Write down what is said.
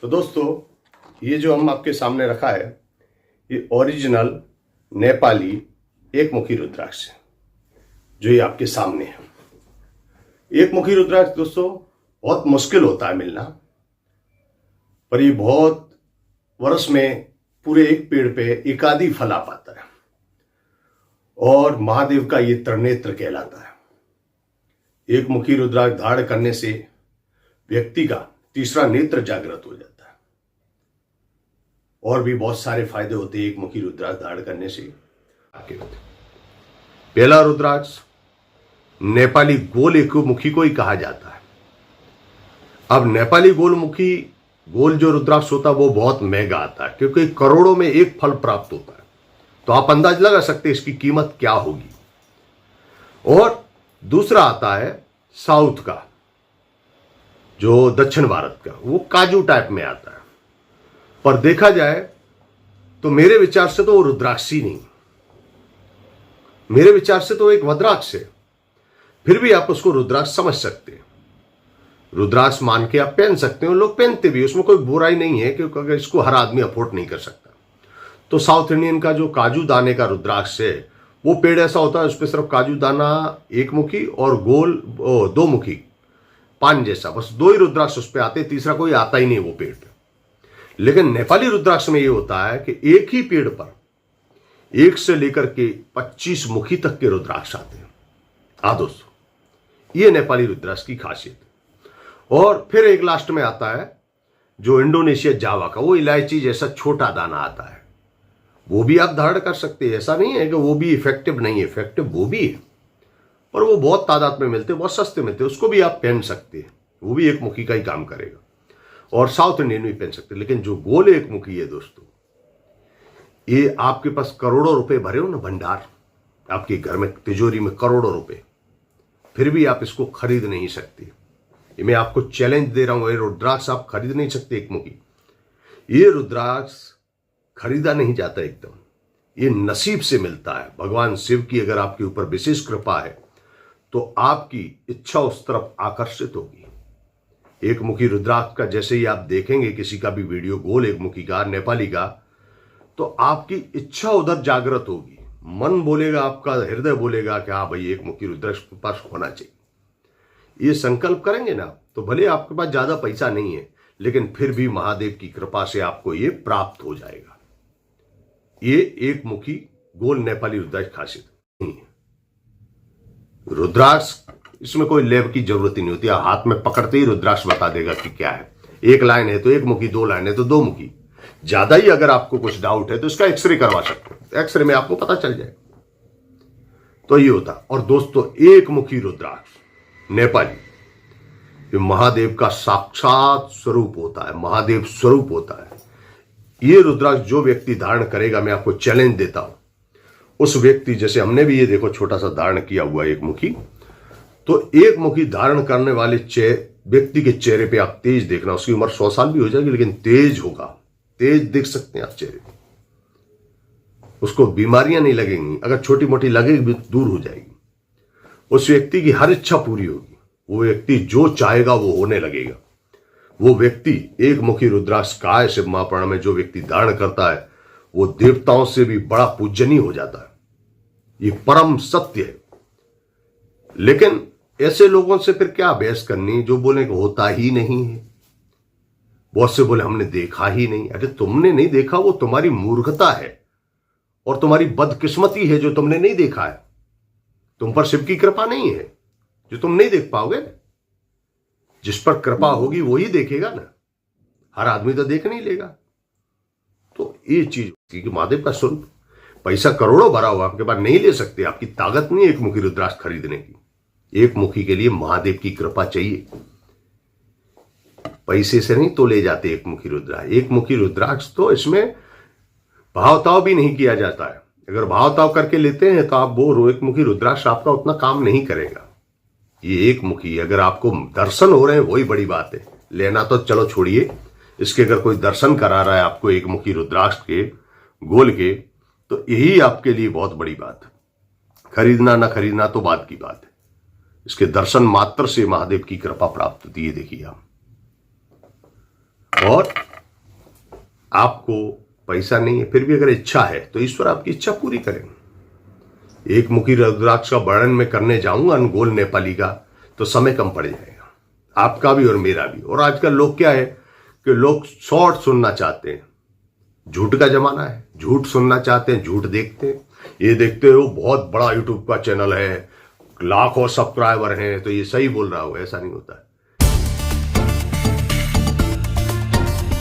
दोस्तों, ये जो हम आपके सामने रखा है, ये ओरिजिनल नेपाली एक मुखी रुद्राक्ष है, जो ये आपके सामने है। एक मुखी रुद्राक्ष दोस्तों बहुत मुश्किल होता है मिलना, पर ये बहुत वर्ष में पूरे एक पेड़ पे एकाधी फल आ पाता है और महादेव का ये त्रिनेत्र कहलाता है। एक मुखी रुद्राक्ष धारण करने से व्यक्ति का तीसरा नेत्र जागृत हो जाता है और भी बहुत सारे फायदे होते हैं एक मुखी रुद्राक्ष धारण करने से। पहला रुद्राक्ष नेपाली गोल एक मुखी को ही कहा जाता है। अब नेपाली गोल जो रुद्राक्ष होता है वो बहुत महंगा आता है, क्योंकि करोड़ों में एक फल प्राप्त होता है। तो आप अंदाज लगा सकते हैं इसकी कीमत क्या होगी। और दूसरा आता है साउथ का, जो दक्षिण भारत का, वो काजू टाइप में आता है। पर देखा जाए तो मेरे विचार से तो वो रुद्राक्ष ही नहीं, मेरे विचार से तो एक वज्राक्ष है। फिर भी आप उसको रुद्राक्ष समझ सकते हैं, रुद्राक्ष मान के आप पहन सकते हो, लोग पहनते भी, उसमें कोई बुराई नहीं है, क्योंकि अगर इसको हर आदमी अफोर्ड नहीं कर सकता। तो साउथ इंडियन का जो काजू दाने का रुद्राक्ष है, वो पेड़ ऐसा होता है उस पर सिर्फ काजू दाना एक मुखी और गोल दो मुखी पान जैसा, बस दो ही रुद्राक्ष उस पर आते, तीसरा कोई आता ही नहीं वो पेड़ पे। लेकिन नेपाली रुद्राक्ष में ये होता है कि एक ही पेड़ पर 1 से लेकर के 25 मुखी तक के रुद्राक्ष आते हैं। हाँ दोस्तों, ये नेपाली रुद्राक्ष की खासियत। और फिर एक लास्ट में आता है जो इंडोनेशिया जावा का, वो इलायची जैसा छोटा दाना आता है, वो भी आप धारण कर सकते हैं। ऐसा नहीं है कि वो भी इफेक्टिव नहीं है, इफेक्टिव वो भी है, पर वो बहुत तादाद में मिलते, बहुत सस्ते मिलते, उसको भी आप पहन सकते हैं, वो भी एक मुखी का ही काम करेगा। और साउथ इंडियन भी पहन सकते हैं। लेकिन जो गोल एक मुखी है दोस्तों, ये आपके पास करोड़ों रुपए भरे हो ना भंडार, आपके घर में तिजोरी में करोड़ों रुपए, फिर भी आप इसको खरीद नहीं सकते। ये मैं आपको चैलेंज दे रहा हूं, ये रुद्राक्ष आप खरीद नहीं सकते एक मुखी। ये रुद्राक्ष खरीदा नहीं जाता एकदम, ये नसीब से मिलता है। भगवान शिव की अगर आपके ऊपर विशेष कृपा है तो आपकी इच्छा उस तरफ आकर्षित होगी। एक मुखी रुद्राक्ष का जैसे ही आप देखेंगे किसी का भी वीडियो गोल एक मुखी का नेपाली का, तो आपकी इच्छा उधर जागृत होगी, मन बोलेगा, आपका हृदय बोलेगा कि हाँ भाई एक मुखी रुद्राक्ष के पास होना चाहिए। ये संकल्प करेंगे ना, तो भले आपके पास ज्यादा पैसा नहीं है, लेकिन फिर भी महादेव की कृपा से आपको ये प्राप्त हो जाएगा। ये एक मुखी गोल नेपाली रुद्राक्ष खासियत नहीं है। रुद्राक्ष इसमें कोई लैब की जरूरत ही नहीं होती, हाथ में पकड़ते ही रुद्राक्ष बता देगा कि क्या है। एक लाइन है तो एक मुखी, 2 लाइन है तो 2 मुखी। ज्यादा ही अगर आपको कुछ डाउट है तो इसका एक्सरे करवा सकते हो, एक्सरे में आपको पता चल जाए। तो ये होता। और दोस्तों, एक मुखी रुद्राक्ष नेपाली, ये महादेव का साक्षात स्वरूप होता है, महादेव स्वरूप होता है। ये रुद्राक्ष जो व्यक्ति धारण करेगा, मैं आपको चैलेंज देता हूं, उस व्यक्ति, जैसे हमने भी ये देखो छोटा सा धारण किया हुआ एक मुखी, तो एक मुखी धारण करने वाले व्यक्ति के चेहरे पे आप तेज देखना, उसकी उम्र 100 साल भी हो जाएगी लेकिन तेज होगा, तेज देख सकते हैं आप चेहरे पे, उसको बीमारियां नहीं लगेंगी, अगर छोटी मोटी लगेगी भी दूर हो जाएगी। उस व्यक्ति की हर इच्छा पूरी होगी, वो व्यक्ति जो चाहेगा वो होने लगेगा। वो व्यक्ति एक मुखी रुद्राक्ष काय शिव महापुराण में जो व्यक्ति धारण करता है, वो देवताओं से भी बड़ा पूजनीय हो जाता है। ये परम सत्य है। लेकिन ऐसे लोगों से फिर क्या बहस करनी जो बोले कि होता ही नहीं है। बहुत से बोले हमने देखा ही नहीं। अरे तुमने नहीं देखा, वो तुम्हारी मूर्खता है और तुम्हारी बदकिस्मती है जो तुमने नहीं देखा है। तुम पर शिव की कृपा नहीं है जो तुम नहीं देख पाओगे। जिस पर कृपा होगी वही देखेगा ना, हर आदमी तो देख नहीं लेगा। तो ये चीज कि महादेव का स्वरूप, पैसा करोड़ों भरा हुआ आपके पास, नहीं ले सकते, आपकी ताकत नहीं है एक मुखी रुद्राक्ष खरीदने की। एक मुखी के लिए महादेव की कृपा चाहिए, पैसे से नहीं तो ले जाते एक मुखी रुद्राक्ष। एक मुखी रुद्राक्ष तो इसमें भावताव भी नहीं किया जाता है। अगर भावताव करके लेते हैं तो आप वो एक मुखी रुद्राक्ष आपका उतना काम नहीं करेगा। ये एक मुखी, अगर आपको दर्शन हो रहे हैं वही बड़ी बात है। लेना तो चलो छोड़िए, इसके अगर कोई दर्शन करा रहा है आपको एक मुखी रुद्राक्ष के गोल के, तो यही आपके लिए बहुत बड़ी बात है। खरीदना ना खरीदना तो बात की बात है, इसके दर्शन मात्र से महादेव की कृपा प्राप्त होती है। देखिए आप। और आपको पैसा नहीं है, फिर भी अगर इच्छा है तो ईश्वर आपकी इच्छा पूरी करेंगे। एक मुखी रुद्राक्ष का वर्णन में करने जाऊंगा गोल नेपाली का तो समय कम पड़ जाएगा, आपका भी और मेरा भी। और आजकल लोग क्या है कि लोग शॉर्ट सुनना चाहते हैं, झूठ का जमाना है, झूठ सुनना चाहते हैं, झूठ देखते हैं। ये देखते हो बहुत बड़ा यूट्यूब का चैनल है, लाखों सब्सक्राइबर हैं, तो ये सही बोल रहा हो, ऐसा नहीं होता है।